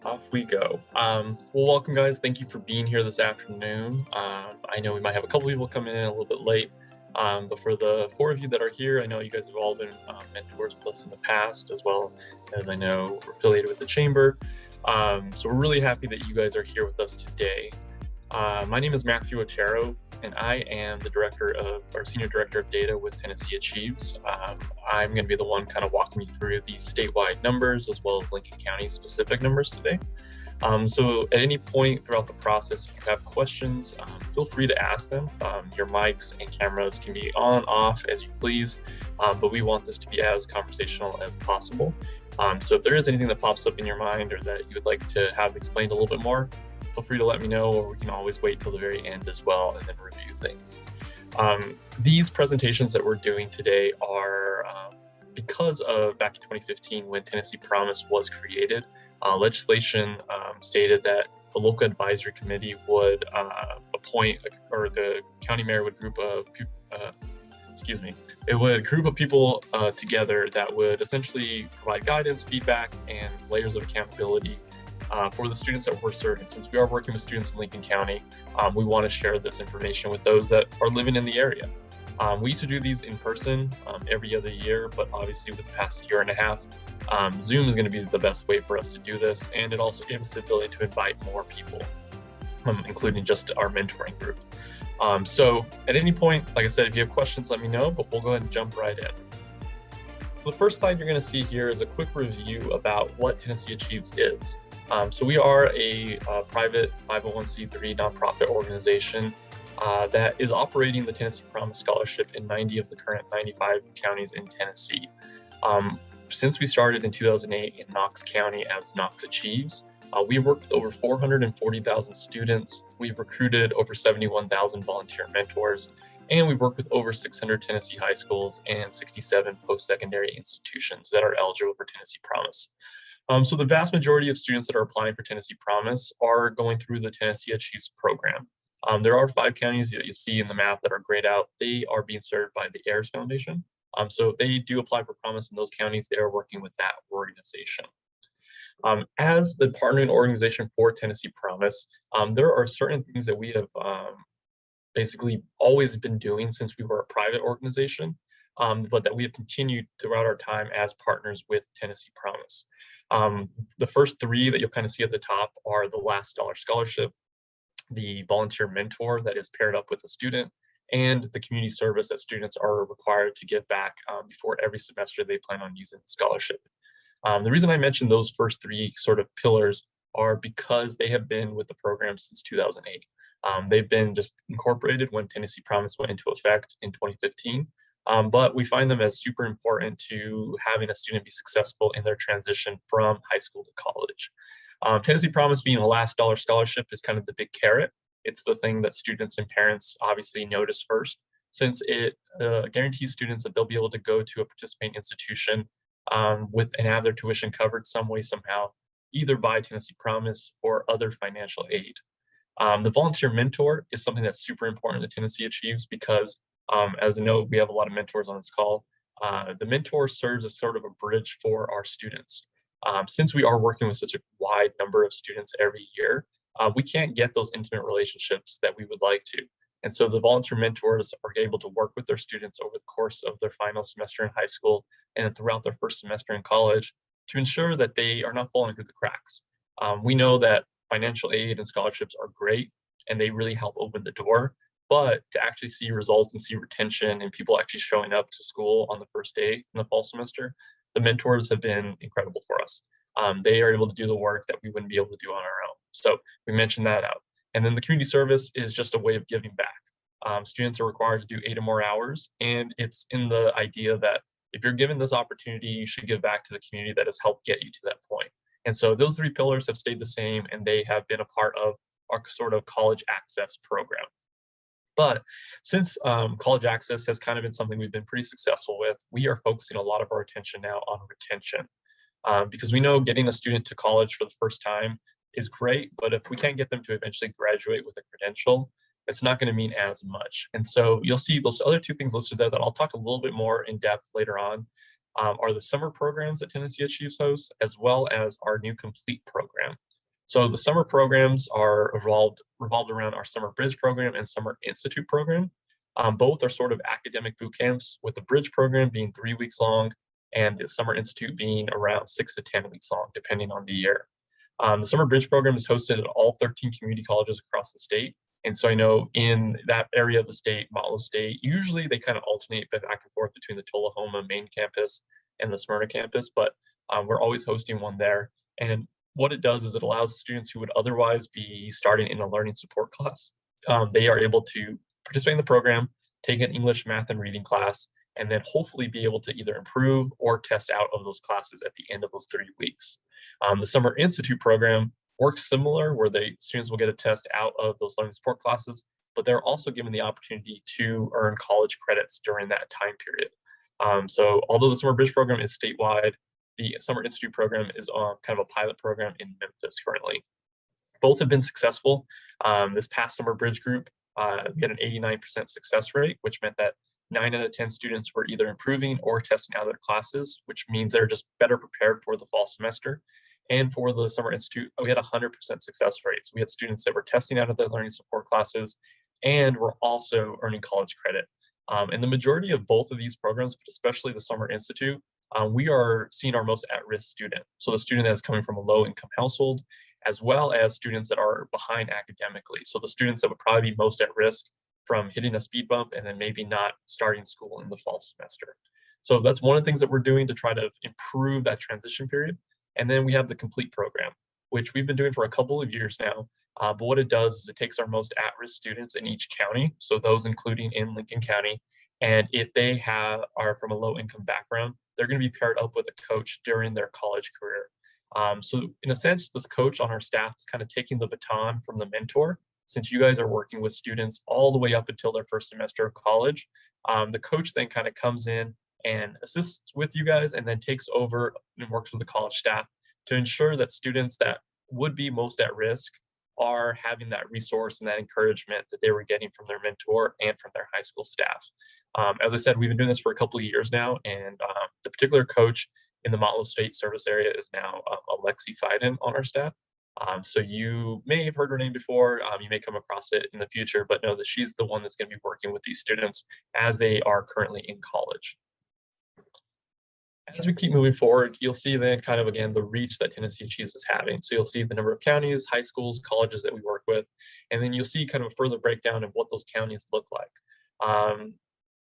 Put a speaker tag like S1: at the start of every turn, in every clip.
S1: Off we go. Well, welcome, guys. Thank you for being here this afternoon. I know we might have a couple people coming in a little bit late, but for the four of you that are here, I know you guys have all been mentors with us in the past, as well as I know we're affiliated with the Chamber. So we're really happy that you guys are here with us today. My name is Matthew Otero, and I am the Senior Director of Data with tnAchieves. I'm going to be the one kind of walking you through the statewide numbers as well as Lincoln County specific numbers today. So at any point throughout the process, if you have questions, feel free to ask them. Your mics and cameras can be on, off, as you please, but we want this to be as conversational as possible. So if there is anything that pops up in your mind or that you would like to have explained a little bit more, feel free to let me know, or we can always wait till the very end as well and then review things. These presentations that we're doing today are because of back in 2015 when Tennessee Promise was created. Legislation stated that the local advisory committee would appoint, or the county mayor would group of it would group of people together that would essentially provide guidance, feedback, and layers of accountability for the students that we're serving. Since we are working with students in Lincoln County, we want to share this information with those that are living in the area. We used to do these in person every other year, but obviously with the past year and a half, Zoom is going to be the best way for us to do this, and it also gives us the ability to invite more people, including just our mentoring group. So at any point, like I said, if you have questions, let me know, but we'll go ahead and jump right in. The first slide you're going to see here is a quick review about what tnAchieves is. So we are a private 501c3 nonprofit organization that is operating the Tennessee Promise Scholarship in 90 of the current 95 counties in Tennessee. Since we started in 2008 in Knox County as tnAchieves, we've worked with over 440,000 students. We've recruited over 71,000 volunteer mentors, and we've worked with over 600 Tennessee high schools and 67 post-secondary institutions that are eligible for Tennessee Promise. So the vast majority of students that are applying for Tennessee Promise are going through the tnAchieves program. There are 5 counties that you see in the map that are grayed out. They are being served by the AIRS Foundation. So they do apply for Promise in those counties. They are working with that organization. As the partnering organization for Tennessee Promise, there are certain things that we have basically always been doing since we were a private organization, but that we have continued throughout our time as partners with Tennessee Promise. The first 3 that you'll kind of see at the top are the Last Dollar Scholarship, the volunteer mentor that is paired up with a student, and the community service that students are required to give back before every semester they plan on using the scholarship. The reason I mentioned those first 3 sort of pillars are because they have been with the program since 2008. They've been just incorporated when Tennessee Promise went into effect in 2015. But we find them as super important to having a student be successful in their transition from high school to college. Tennessee Promise being a last dollar scholarship is kind of the big carrot. It's the thing that students and parents obviously notice first, since it guarantees students that they'll be able to go to a participating institution and have their tuition covered some way, somehow, either by Tennessee Promise or other financial aid. The volunteer mentor is something that's super important to tnAchieves because, as I know, we have a lot of mentors on this call. The mentor serves as sort of a bridge for our students. Since we are working with such a wide number of students every year, we can't get those intimate relationships that we would like to. And so the volunteer mentors are able to work with their students over the course of their final semester in high school and throughout their first semester in college to ensure that they are not falling through the cracks. We know that financial aid and scholarships are great and they really help open the door, but to actually see results and see retention and people actually showing up to school on the first day in the fall semester, the mentors have been incredible for us. They are able to do the work that we wouldn't be able to do on our own. So we mentioned that out. And then the community service is just a way of giving back. Students are required to do 8 or more hours, and it's in the idea that if you're given this opportunity, you should give back to the community that has helped get you to that point. And so those 3 pillars have stayed the same, and they have been a part of our sort of college access program. But since college access has kind of been something we've been pretty successful with, we are focusing a lot of our attention now on retention. Because we know getting a student to college for the first time is great, but if we can't get them to eventually graduate with a credential, it's not going to mean as much. And so you'll see those other 2 things listed there that I'll talk a little bit more in depth later on, are the summer programs that tnAchieves hosts, as well as our new complete program. So the summer programs are revolved around our Summer Bridge program and Summer Institute program. Both are sort of academic boot camps, with the Bridge program being 3 weeks long and the Summer Institute being around 6 to 10 weeks long, depending on the year. The Summer Bridge program is hosted at all 13 community colleges across the state. And so I know in that area of the state, Motlow State, usually they kind of alternate back and forth between the Tullahoma main campus and the Smyrna campus, but we're always hosting one there. And what it does is it allows students who would otherwise be starting in a learning support class, they are able to participate in the program, take an English, math, and reading class, and then hopefully be able to either improve or test out of those classes at the end of those 3 weeks. The Summer Institute program works similar, where the students will get a test out of those learning support classes, but they're also given the opportunity to earn college credits during that time period. So although the Summer Bridge program is statewide, the Summer Institute program is kind of a pilot program in Memphis currently. Both have been successful. This past Summer Bridge group, we had an 89% success rate, which meant that 9 out of 10 students were either improving or testing out of their classes, which means they're just better prepared for the fall semester. And for the Summer Institute, we had 100% success rates. We had students that were testing out of their learning support classes and were also earning college credit. And the majority of both of these programs, but especially the Summer Institute, we are seeing our most at-risk student. So the student that is coming from a low-income household, as well as students that are behind academically. So the students that would probably be most at risk from hitting a speed bump and then maybe not starting school in the fall semester. So that's one of the things that we're doing to try to improve that transition period. And then we have the complete program, which we've been doing for a couple of years now. But what it does is it takes our most at-risk students in each county, so those including in Lincoln County, and if they are from a low-income background, they're going to be paired up with a coach during their college career. So in a sense, this coach on our staff is kind of taking the baton from the mentor. Since you guys are working with students all the way up until their first semester of college, the coach then kind of comes in and assists with you guys and then takes over and works with the college staff to ensure that students that would be most at risk are having that resource and that encouragement that they were getting from their mentor and from their high school staff. As I said, we've been doing this for a couple of years now, and the particular coach in the Motlow State service area is now Alexi Fiden on our staff. So you may have heard her name before, you may come across it in the future, but know that she's the one that's going to be working with these students as they are currently in college. As we keep moving forward, you'll see then kind of, again, the reach that tnAchieves is having. So you'll see the number of counties, high schools, colleges that we work with, and then you'll see kind of a further breakdown of what those counties look like.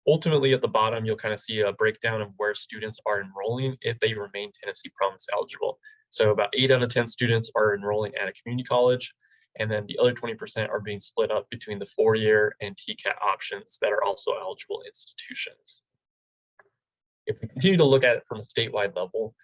S1: Ultimately, at the bottom, you'll kind of see a breakdown of where students are enrolling if they remain Tennessee Promise eligible. So about 8 out of 10 students are enrolling at a community college, and then the other 20% are being split up between the 4-year and TCAT options that are also eligible institutions. If we continue to look at it from a statewide level,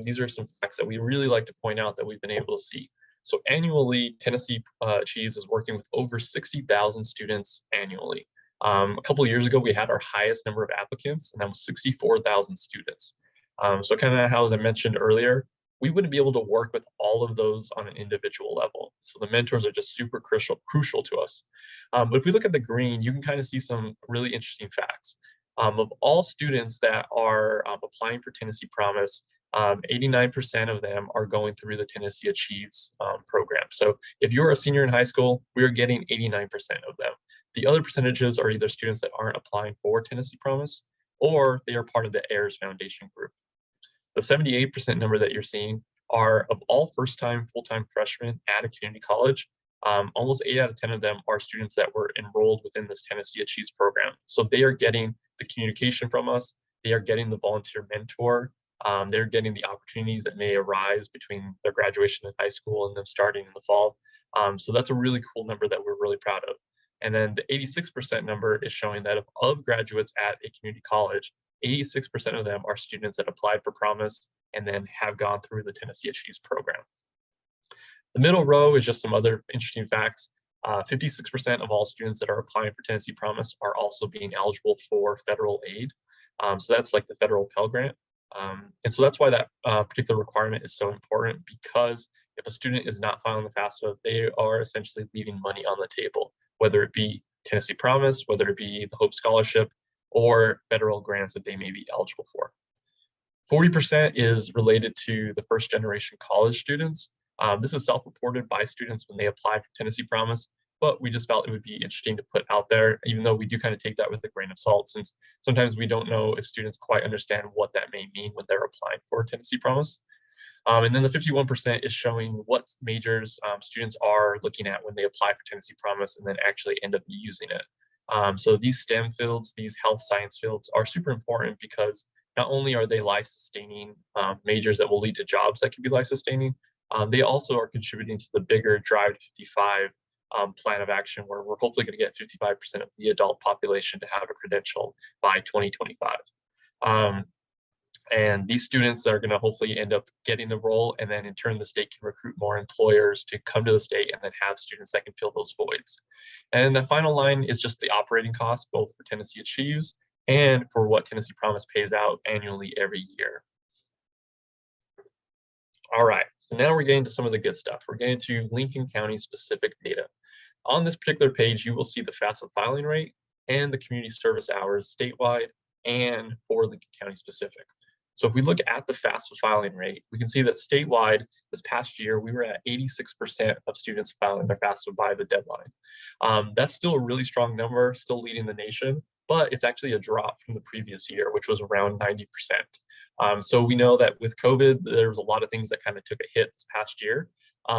S1: these are some facts that we really like to point out that we've been able to see. So annually, tnAchieves is working with over 60,000 students annually. A couple of years ago, we had our highest number of applicants, and that was 64,000 students. So kind of how I mentioned earlier, we wouldn't be able to work with all of those on an individual level. So the mentors are just super crucial to us. But if we look at the green, you can kind of see some really interesting facts. Of all students that are applying for Tennessee Promise, 89% of them are going through the tnAchieves program. So if you're a senior in high school, we are getting 89% of them. The other percentages are either students that aren't applying for Tennessee Promise, or they are part of the AIRS Foundation group. The 78% number that you're seeing are of all first-time full-time freshmen at a community college. Almost 8 out of 10 of them are students that were enrolled within this tnAchieves program. So they are getting the communication from us, they are getting the volunteer mentor, they're getting the opportunities that may arise between their graduation in high school and them starting in the fall. So that's a really cool number that we're really proud of. And then the 86% number is showing that of graduates at a community college, 86% of them are students that applied for Promise and then have gone through the tnAchieves program. The middle row is just some other interesting facts. 56% of all students that are applying for Tennessee Promise are also being eligible for federal aid. So that's like the federal Pell Grant. And so that's why that particular requirement is so important, because if a student is not filing the FAFSA, they are essentially leaving money on the table, whether it be Tennessee Promise, whether it be the Hope Scholarship, or federal grants that they may be eligible for. 40% is related to the first generation college students. This is self-reported by students when they apply for Tennessee Promise, but we just felt it would be interesting to put out there, even though we do kind of take that with a grain of salt, since sometimes we don't know if students quite understand what that may mean when they're applying for Tennessee Promise. And then the 51% is showing what majors students are looking at when they apply for Tennessee Promise and then actually end up using it. So these STEM fields, these health science fields are super important because not only are they life-sustaining majors that will lead to jobs that can be life-sustaining, they also are contributing to the bigger Drive to 55 plan of action, where we're hopefully going to get 55% of the adult population to have a credential by 2025. And these students that are going to hopefully end up getting the role, and then in turn the state can recruit more employers to come to the state and then have students that can fill those voids. And the final line is just the operating costs, both for tnAchieves and for what Tennessee Promise pays out annually every year. All right, so now we're getting to some of the good stuff. We're getting to Lincoln County specific data. On this particular page, you will see the FAFSA filing rate and the community service hours statewide and for Lincoln County specific. So if we look at the FAFSA filing rate, we can see that statewide this past year, we were at 86% of students filing their FAFSA by the deadline. That's still a really strong number, still leading the nation, but it's actually a drop from the previous year, which was around 90%. So we know that with COVID, there was a lot of things that kind of took a hit this past year.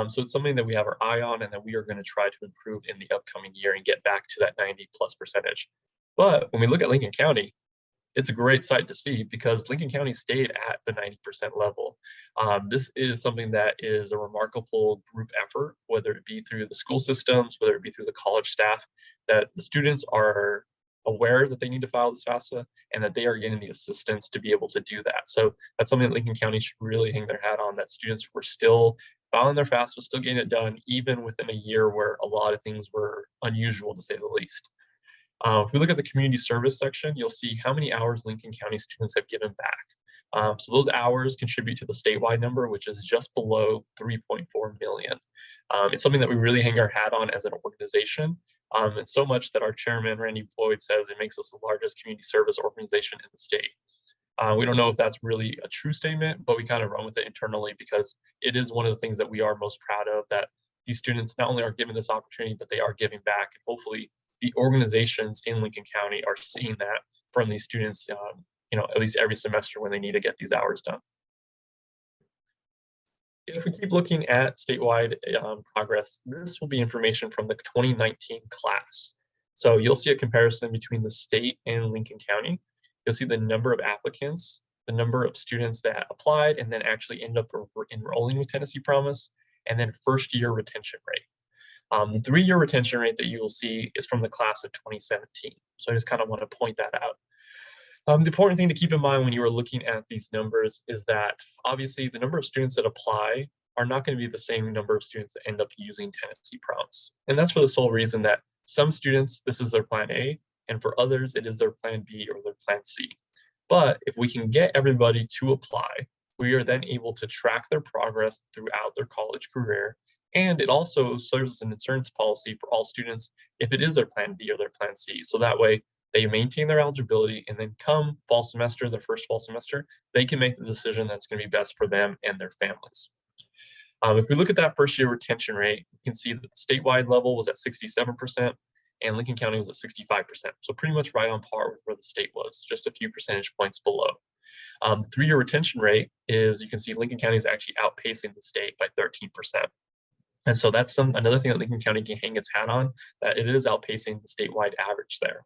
S1: So it's something that we have our eye on and that we are going to try to improve in the upcoming year and get back to that 90+%. But when we look at Lincoln County, it's a great sight to see because Lincoln County stayed at the 90% level. This is something that is a remarkable group effort, whether it be through the school systems, whether it be through the college staff, that the students are aware that they need to file this FAFSA and that they are getting the assistance to be able to do that. So that's something that Lincoln County should really hang their hat on, that students were still filing their FAFSA, still getting it done, even within a year where a lot of things were unusual, to say the least. If we look at the community service section, you'll see how many hours Lincoln County students have given back. So those hours contribute to the statewide number, which is just below 3.4 million. It's something that we really hang our hat on as an organization. And so much that our chairman, Randy Boyd, says it makes us the largest community service organization in the state. We don't know if that's really a true statement, but we kind of run with it internally because it is one of the things that we are most proud of, that these students not only are given this opportunity, but they are giving back. And hopefully the organizations in Lincoln County are seeing that from these students, at least every semester when they need to get these hours done. If we keep looking at statewide progress, this will be information from the 2019 class. So you'll see a comparison between the state and Lincoln County. You'll see the number of applicants, the number of students that applied and then actually end up enrolling with Tennessee Promise, and then first year retention rate. The 3-year retention rate that you will see is from the class of 2017. So I just kind of want to point that out. The important thing to keep in mind when you are looking at these numbers is that obviously the number of students that apply are not going to be the same number of students that end up using Tennessee Promise. And that's for the sole reason that some students, this is their plan A, and for others, it is their plan B or their plan C. But if we can get everybody to apply, we are then able to track their progress throughout their college career. And it also serves as an insurance policy for all students if it is their plan B or their plan C. So that way they maintain their eligibility, and then come fall semester, their first fall semester, they can make the decision that's going to be best for them and their families. If we look at that first year retention rate, you can see that the statewide level was at 67% and Lincoln County was at 65%. So pretty much right on par with where the state was, just a few percentage points below. The 3-year retention rate is, you can see Lincoln County is actually outpacing the state by 13%. And so that's another thing that Lincoln County can hang its hat on, that it is outpacing the statewide average there.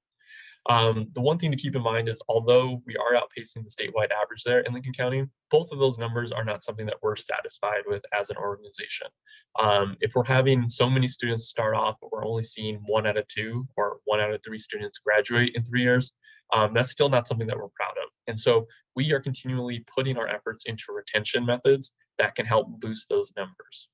S1: The one thing to keep in mind is, although we are outpacing the statewide average there in Lincoln County, both of those numbers are not something that we're satisfied with as an organization. If we're having so many students start off, but we're only seeing 1 out of 2 or 1 out of 3 students graduate in 3 years, that's still not something that we're proud of. And so we are continually putting our efforts into retention methods that can help boost those numbers.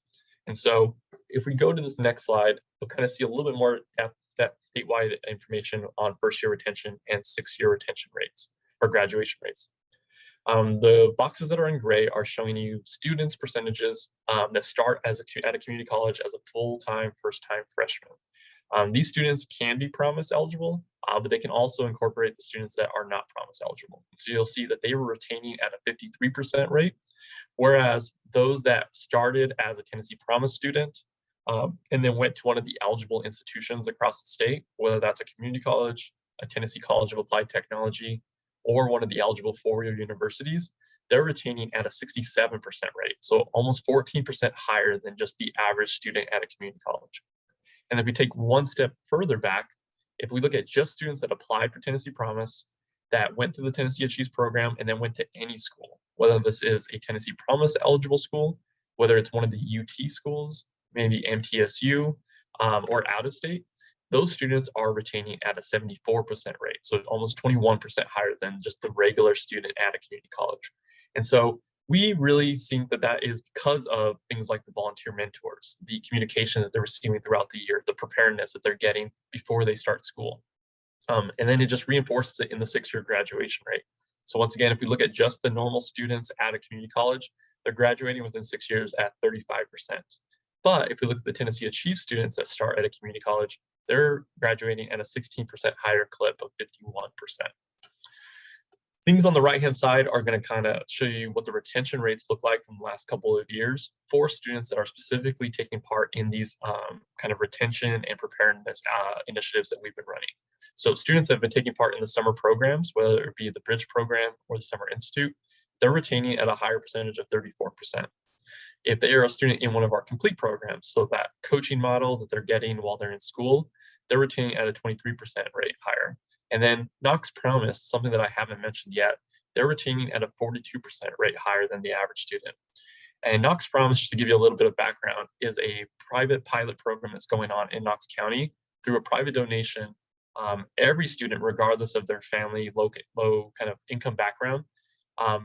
S1: And so if we go to this next slide, we'll kind of see a little bit more depth, that statewide information on first year retention and 6-year retention rates or graduation rates. The boxes that are in gray are showing you students percentages that start at a community college as a full-time first-time freshman. These students can be promise eligible, but they can also incorporate the students that are not promise eligible. So you'll see that they were retaining at a 53% rate, whereas those that started as a Tennessee Promise student and then went to one of the eligible institutions across the state, whether that's a community college, a Tennessee College of Applied Technology, or one of the eligible four-year universities, they're retaining at a 67% rate, so almost 14% higher than just the average student at a community college. And if we take one step further back, if we look at just students that applied for Tennessee Promise, that went through the Tennessee Achieves program and then went to any school, whether this is a Tennessee Promise eligible school, whether it's one of the UT schools, maybe MTSU, or out of state, those students are retaining at a 74% rate. So almost 21% higher than just the regular student at a community college. And so we really think that that is because of things like the volunteer mentors, the communication that they're receiving throughout the year, the preparedness that they're getting before they start school. And then it just reinforces it in the 6-year graduation rate. So once again, if we look at just the normal students at a community college, they're graduating within 6 years at 35%. But if we look at the Tennessee Achieve students that start at a community college, they're graduating at a 16% higher clip of 51%. Things on the right-hand side are going to kind of show you what the retention rates look like from the last couple of years for students that are specifically taking part in these kind of retention and preparedness initiatives that we've been running. So students that have been taking part in the summer programs, whether it be the Bridge program or the Summer Institute, they're retaining at a higher percentage of 34%. If they are a student in one of our complete programs, so that coaching model that they're getting while they're in school, they're retaining at a 23% rate higher. And then Knox Promise, something that I haven't mentioned yet, they're retaining at a 42% rate higher than the average student. And Knox Promise, just to give you a little bit of background, is a private pilot program that's going on in Knox County through a private donation. Every student, regardless of their family, low kind of income background,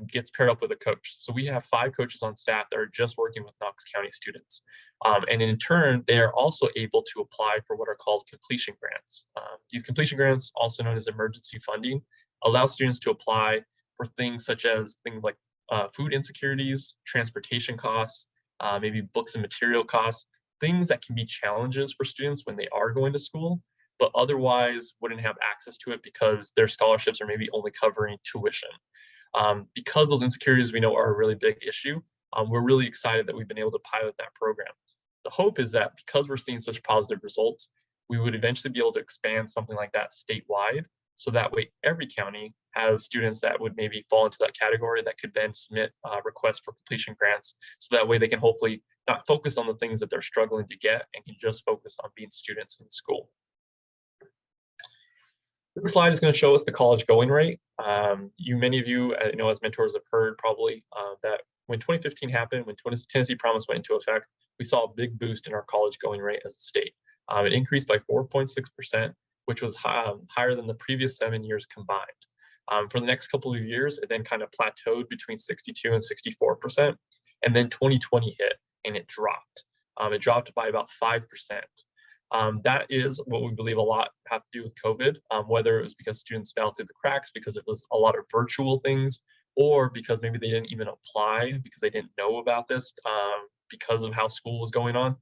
S1: gets paired up with a coach. So we have 5 coaches on staff that are just working with Knox County students. And in turn, they are also able to apply for what are called completion grants. These completion grants, also known as emergency funding, allow students to apply for things such as things like food insecurities, transportation costs, maybe books and material costs, things that can be challenges for students when they are going to school, but otherwise wouldn't have access to it because their scholarships are maybe only covering tuition. Because those insecurities we know are a really big issue, we're really excited that we've been able to pilot that program. The hope is that because we're seeing such positive results, we would eventually be able to expand something like that statewide. So that way every county has students that would maybe fall into that category that could then submit requests for completion grants. So that way they can hopefully not focus on the things that they're struggling to get and can just focus on being students in school. This slide is going to show us the college going rate. Many of you, as mentors have heard probably that when 2015 happened, when Tennessee Promise went into effect, we saw a big boost in our college going rate as a state. It increased by 4.6%, which was higher than the previous 7 years combined. For the next couple of years, it then kind of plateaued between 62 and 64%, and then 2020 hit and it dropped. It dropped by about 5%. That is what we believe a lot have to do with COVID, whether it was because students fell through the cracks because it was a lot of virtual things, or because maybe they didn't even apply because they didn't know about this because of how school was going on.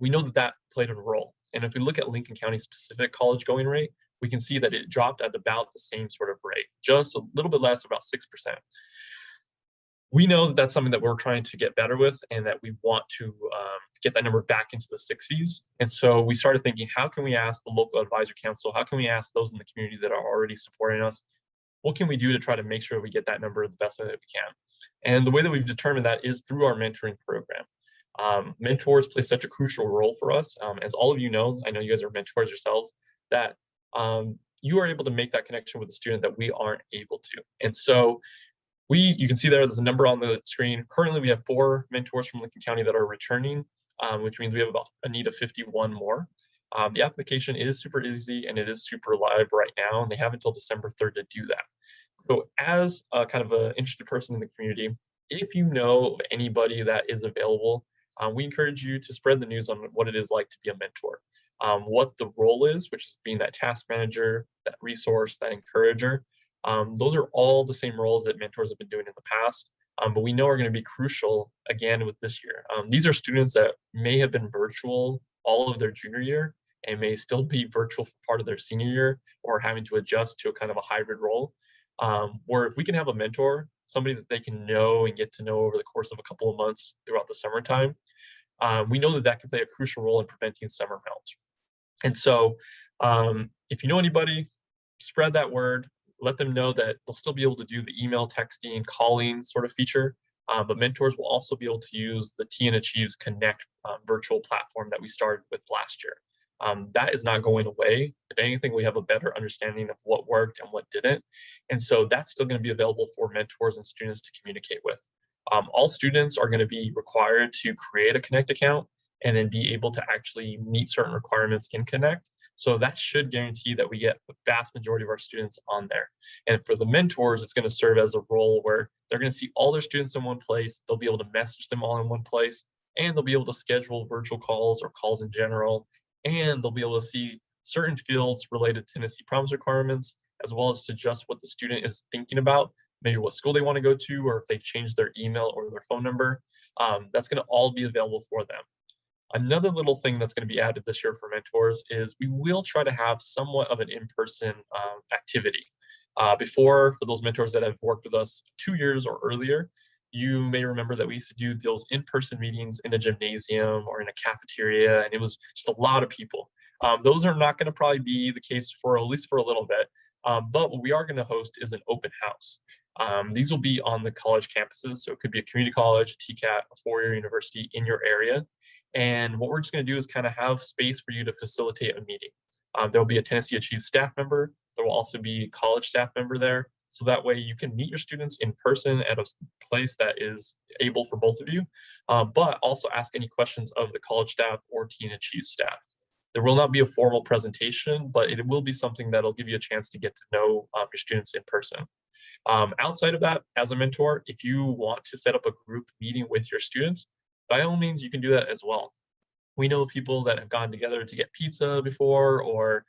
S1: We know that that played a role. And if we look at Lincoln County specific college going rate, we can see that it dropped at about the same sort of rate, just a little bit less, about 6%. We know that that's something that we're trying to get better with and that we want to get that number back into the 60s. And so we started thinking, how can we ask the local advisor council, how can we ask those in the community that are already supporting us, what can we do to try to make sure we get that number the best way that we can? And the way that we've determined that is through our mentoring program. Mentors play such a crucial role for us. As all of you know, I know you guys are mentors yourselves, that you are able to make that connection with the student that we aren't able to. And so you can see there's a number on the screen. Currently, we have 4 mentors from Lincoln County that are returning, which means we have about a need of 51 more. The application is super easy and it is super live right now, and they have until December 3rd to do that. So as a kind of an interested person in the community, if you know of anybody that is available, we encourage you to spread the news on what it is like to be a mentor, what the role is, which is being that task manager, that resource, that encourager. Those are all the same roles that mentors have been doing in the past, but we know are going to be crucial again with this year. These are students that may have been virtual all of their junior year, and may still be virtual for part of their senior year or having to adjust to a kind of a hybrid role. Where if we can have a mentor, somebody that they can know and get to know over the course of a couple of months throughout the summertime, we know that that can play a crucial role in preventing summer melt. And so if you know anybody, spread that word, let them know that they'll still be able to do the email, texting, calling sort of feature. But mentors will also be able to use the tnAchieves Connect virtual platform that we started with last year. That is not going away. If anything, we have a better understanding of what worked and what didn't. And so that's still going to be available for mentors and students to communicate with. All students are going to be required to create a Connect account and then be able to actually meet certain requirements in Connect. So that should guarantee that we get the vast majority of our students on there. And for the mentors, it's going to serve as a role where they're going to see all their students in one place. They'll be able to message them all in one place, and they'll be able to schedule virtual calls or calls in general. And they'll be able to see certain fields related to Tennessee Promise requirements, as well as to just what the student is thinking about, maybe what school they want to go to, or if they've changed their email or their phone number. That's going to all be available for them. Another little thing that's going to be added this year for mentors is we will try to have somewhat of an in-person activity. Before, for those mentors that have worked with us 2 years or earlier, you may remember that we used to do those in-person meetings in a gymnasium or in a cafeteria, and it was just a lot of people. Those are not going to probably be the case for at least for a little bit, but what we are going to host is an open house. These will be on the college campuses, so it could be a community college, a TCAT, a four-year university in your area. And what we're just going to do is kind of have space for you to facilitate a meeting. There'll be a tnAchieves staff member. There will also be a college staff member there. So that way you can meet your students in person at a place that is able for both of you, but also ask any questions of the college staff or tnAchieves staff. There will not be a formal presentation, but it will be something that'll give you a chance to get to know your students in person. Outside of that, as a mentor, if you want to set up a group meeting with your students, by all means, you can do that as well. We know people that have gone together to get pizza before, or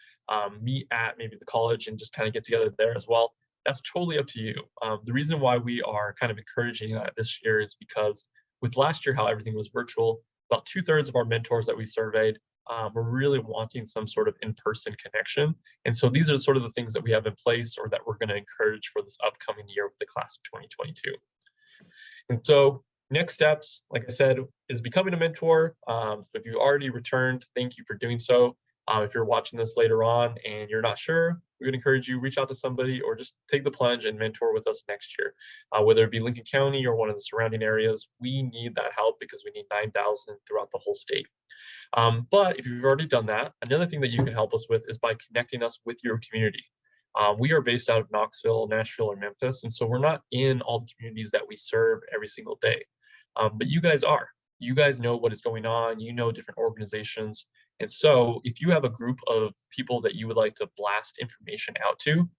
S1: meet at maybe the college and just kind of get together there as well. That's totally up to you. The reason why we are kind of encouraging that this year is because with last year, how everything was virtual, about 2/3 of our mentors that we surveyed were really wanting some sort of in-person connection. And so these are sort of the things that we have in place or that we're going to encourage for this upcoming year with the class of 2022. And so next steps, like I said, is becoming a mentor. If you already returned, thank you for doing so. If you're watching this later on and you're not sure, we would encourage you reach out to somebody or just take the plunge and mentor with us next year. Whether it be Lincoln County or one of the surrounding areas, we need that help because we need 9,000 throughout the whole state. But if you've already done that, another thing that you can help us with is by connecting us with your community. We are based out of Knoxville, Nashville, or Memphis, and so we're not in all the communities that we serve every single day. But you guys are. You guys know what is going on. You know different organizations. And so if you have a group of people that you would like to blast information out to,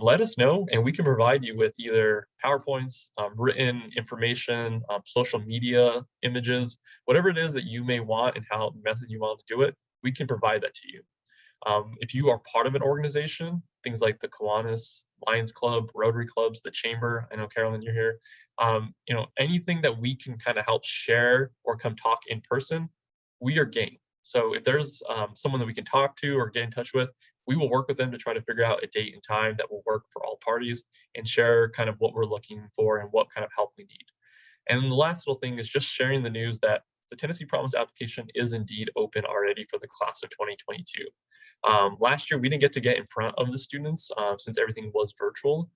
S1: let us know, and we can provide you with either PowerPoints, written information, social media images, whatever it is that you may want and how method you want to do it, we can provide that to you. If you are part of an organization, things like the Kiwanis, Lions Club, Rotary Clubs, the Chamber, I know Carolyn, you're here, anything that we can kind of help share or come talk in person, we are game. So if there's someone that we can talk to or get in touch with, we will work with them to try to figure out a date and time that will work for all parties and share kind of what we're looking for and what kind of help we need. And the last little thing is just sharing the news that the Tennessee Promise application is indeed open already for the class of 2022. Last year, we didn't get to get in front of the students since everything was virtual.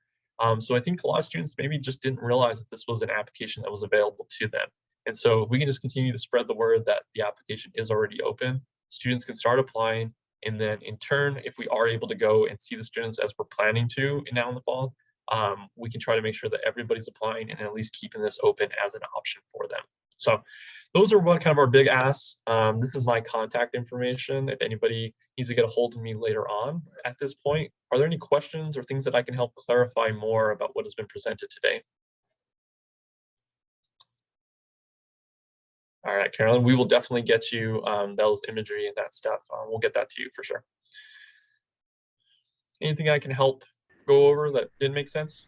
S1: So I think a lot of students maybe just didn't realize that this was an application that was available to them. And so if we can just continue to spread the word that the application is already open, students can start applying. And then in turn, if we are able to go and see the students as we're planning to now in the fall, we can try to make sure that everybody's applying and at least keeping this open as an option for them. So those are what kind of our big asks. This is my contact information. If anybody needs to get a hold of me later on at this point, are there any questions or things that I can help clarify more about what has been presented today? All right, Carolyn, we will definitely get you those imagery and that stuff. We'll get that to you for sure. Anything I can help go over that didn't make sense?